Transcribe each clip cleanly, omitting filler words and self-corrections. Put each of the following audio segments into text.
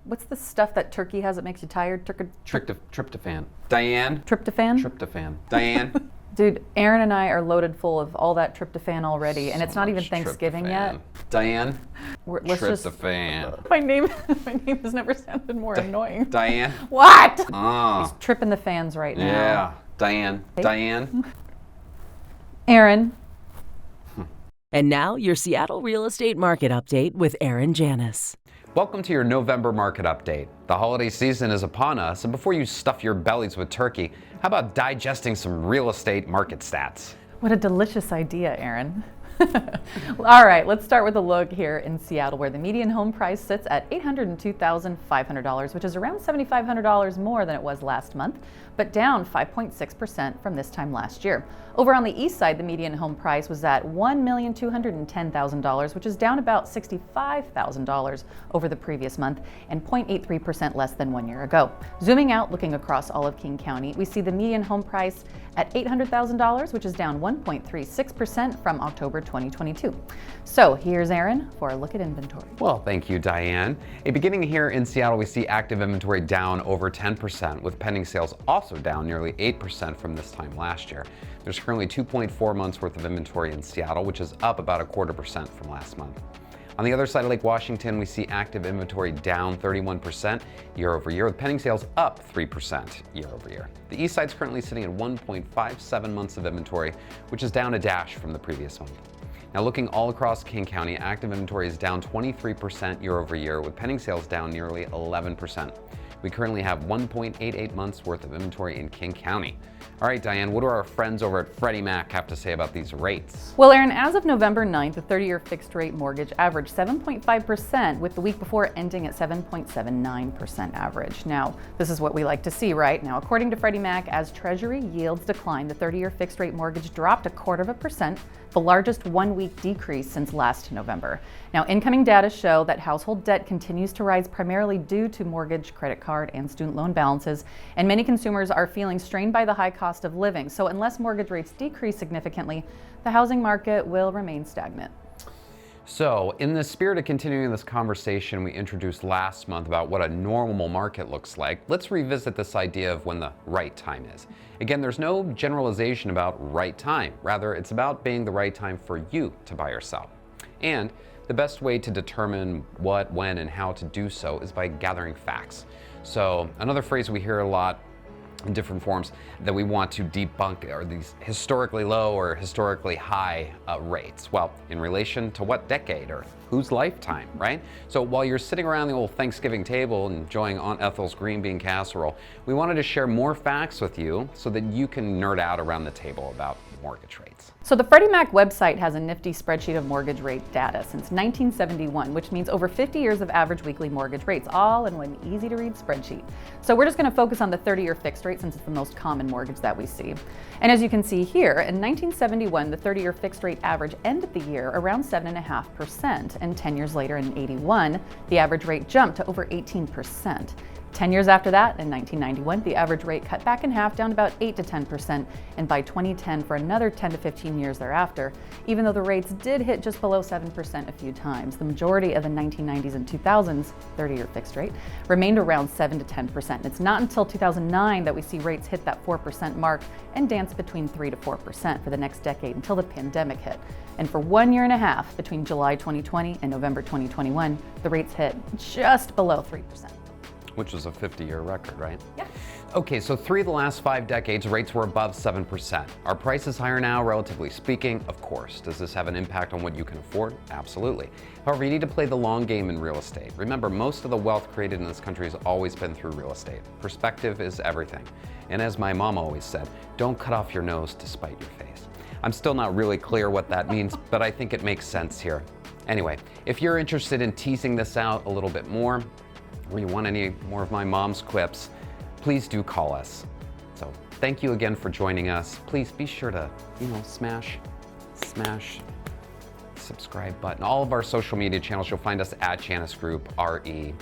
What's the stuff that turkey has that makes you tired? Tryptophan. Diane? Tryptophan? Tryptophan. Diane? Dude, Aaron and I are loaded full of all that tryptophan already, and it's not even Thanksgiving yet. Diane? Let's Tryptophan. My name has never sounded more annoying. Diane? What? Oh. He's tripping the fans right now. Yeah. Diane. Hey. Diane? Aaron. And now, your Seattle real estate market update with Aaron Janus. Welcome to your November market update. The holiday season is upon us, and before you stuff your bellies with turkey, how about digesting some real estate market stats? What a delicious idea, Aaron. All right, let's start with a look here in Seattle, where the median home price sits at $802,500, which is around $7,500 more than it was last month, but down 5.6% from this time last year. Over on the Eastside, the median home price was at $1,210,000, which is down about $65,000 over the previous month and 0.83% less than 1 year ago. Zooming out, looking across all of King County, we see the median home price at $800,000, which is down 1.36% from October 2022. So here's Aaron for a look at inventory. Well, thank you, Diane. Beginning here in Seattle, we see active inventory down over 10%, with pending sales also down nearly 8% from this time last year. There's currently 2.4 months worth of inventory in Seattle, which is up about 0.25% from last month. On the other side of Lake Washington, we see active inventory down 31% year over year, with pending sales up 3% year over year. The East Side's currently sitting at 1.57 months of inventory, which is down a dash from the previous month. Now, looking all across King County, active inventory is down 23% year over year, with pending sales down nearly 11%. We currently have 1.88 months worth of inventory in King County. All right, Diane, what do our friends over at Freddie Mac have to say about these rates? Well, Aaron, as of November 9th, the 30-year fixed rate mortgage averaged 7.5%, with the week before ending at 7.79% average. Now, this is what we like to see, right? Now, according to Freddie Mac, as Treasury yields declined, the 30-year fixed rate mortgage dropped 0.25%, the largest one-week decrease since last November. Now, incoming data show that household debt continues to rise primarily due to mortgage, credit card, and student loan balances, and many consumers are feeling strained by the high cost of living. So unless mortgage rates decrease significantly, the housing market will remain stagnant. So, in the spirit of continuing this conversation we introduced last month about what a normal market looks like, let's revisit this idea of when the right time is. Again, there's no generalization about right time. Rather, it's about being the right time for you to buy or sell. And the best way to determine what, when, and how to do so is by gathering facts. So, another phrase we hear a lot in different forms that we want to debunk are these historically low or historically high rates. Well, in relation to what decade or whose lifetime, right? So while you're sitting around the old Thanksgiving table enjoying Aunt Ethel's green bean casserole, we wanted to share more facts with you so that you can nerd out around the table about mortgage rates. So the Freddie Mac website has a nifty spreadsheet of mortgage rate data since 1971, which means over 50 years of average weekly mortgage rates, all in one easy to read spreadsheet. So we're just going to focus on the 30-year fixed rate since it's the most common mortgage that we see. And as you can see here, in 1971, the 30-year fixed rate average ended the year around 7.5%, and 10 years later in 81, the average rate jumped to over 18%. 10 years after that, in 1991, the average rate cut back in half down to about 8 to 10%, and by 2010 for another 10 to 15 years thereafter, even though the rates did hit just below 7% a few times, the majority of the 1990s and 2000s 30-year fixed rate remained around 7 to 10%. And it's not until 2009 that we see rates hit that 4% mark and dance between 3 to 4% for the next decade until the pandemic hit. And for 1.5 years, between July 2020 and November 2021, the rates hit just below 3%. Which was a 50-year record, right? Yeah. Okay, so 3 of the last 5 decades, rates were above 7%. Are prices higher now, relatively speaking? Of course. Does this have an impact on what you can afford? Absolutely. However, you need to play the long game in real estate. Remember, most of the wealth created in this country has always been through real estate. Perspective is everything. And as my mom always said, don't cut off your nose to spite your face. I'm still not really clear what that means, but I think it makes sense here. Anyway, if you're interested in teasing this out a little bit more, or you want any more of my mom's quips, please do call us. So thank you again for joining us. Please be sure to, smash subscribe button. All of our social media channels, you'll find us at JanusGroup, RE.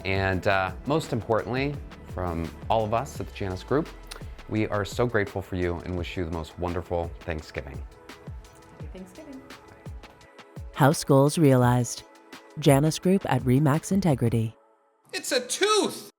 And most importantly, from all of us at the Janus Group, we are so grateful for you and wish you the most wonderful Thanksgiving. Happy Thanksgiving. House goals realized. Janus Group at RE/MAX Integrity. It's a tooth!